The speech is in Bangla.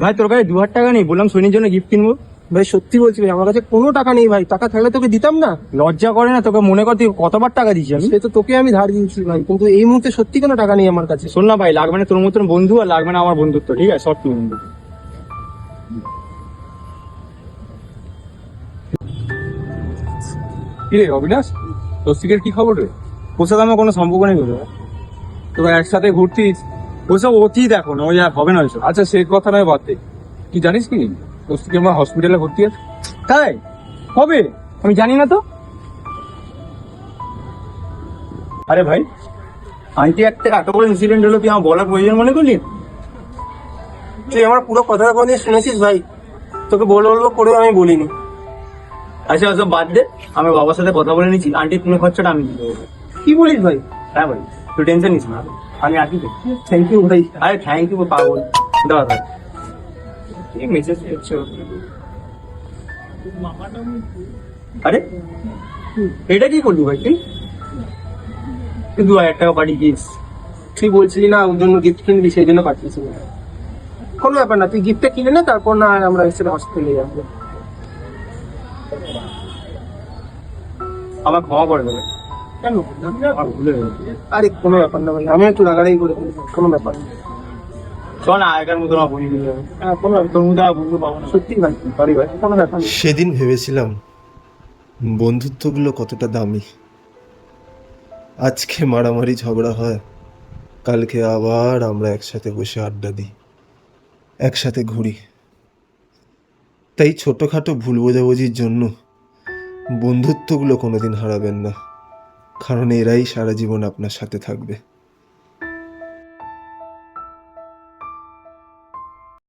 ভাই তোর কাছে 2000 টাকা নেই? বললাম সোনির জন্য গিফট কিনবো। ভাই সত্যি বলছি ভাই, আমার কাছে কোনো টাকা নেই ভাই, টাকা থাকলে তোকে দিতাম না। লজ্জা করে না তোকে? মনে কর তুই কতবার টাকা দিয়েছি আমি। সে তো তোকে আমি ধার দিয়েছি ভাই, কিন্তু এই মুহূর্তে সত্যি কোনো টাকা নেই আমার কাছে। শোন না ভাই, লাগবে না তোর মতন বন্ধু, আর লাগবে না আমার বন্ধুত্ব, ঠিক আছে? শর্ট বন্ধু। কি রে অবিনাশ, তোর দিকের কি খবর রে? ওর সাথে আমার কোনো সম্পর্ক নেই বলে। তোরা একসাথে ঘুরতিস। ওসব অতীত এখন, ওই আর হবে না ওইসব। আচ্ছা সে কথা নয়, বাদ দে। কি জানিস কি, তোর দিকে আমার হসপিটালে ভর্তি আছে। তাই হবে? আমি জানি না তো। আরে ভাই, আন্টি একটা এত বড় ইনসিডেন্ট হলো, তুই আমার বলার প্রয়োজন মনে করলি? তুই আমার পুরো কথাটা কোনদিন শুনেছিস ভাই? তোকে বলবো করেও আমি বলিনি। আচ্ছা ওসব বাদ দে, আমার বাবার সাথে কথা বলে নিচ্ছি, আন্টির কোনো খরচাটা আমি দিয়ে দেবো। কি বলিস ভাই? হ্যাঁ ভাই, তুই টেনশন নিস না, আমি আসি তো। থ্যাংক ইউ ভাই। আরে থ্যাংক ইউ পাগল। দাদা এই মেসেজ করছো? আরে এটা কি করলি ভাই তুই? তুই 2000 টাকা পাঠিয়েছিস। তুই বলছিলি না ওর জন্য গিফট কিনবি, সেই জন্য পাঠিয়েছি। কোনো ব্যাপার না, তুই গিফটটা কিনে নে, তারপর না হয় আমরা এসে হসপিটালে যাবো। আমার ক্ষমা করে দেবে। কেন? আমার ভুলে গেছে। আরে কোনো ব্যাপার না ভাই, আমি একটু রাগারাগি করে ফেলি, কোনো ব্যাপার না। চল না, আগেকার মতো আমার বন্ধু হয়ে যাবে। হ্যাঁ, কোনো ব্যাপার তোর মধ্যে আর বন্ধু পাবো না। সত্যি ভাই, সরি ভাই, কোনো ব্যাপার না। সেদিন ভেবেছিলাম বন্ধুত্বগুলো কতটা দামি। আজকে মারামারি ঝগড়া হয়, কালকে আবার আমরা একসাথে বসে আড্ডা দিই, একসাথে ঘুরি। তাই ছোটোখাটো ভুল বোঝাবুঝির জন্য বন্ধুত্বগুলো কোনোদিন হারাবেন না, কারণ এরাই সারা জীবন আপনার সাথে থাকবে।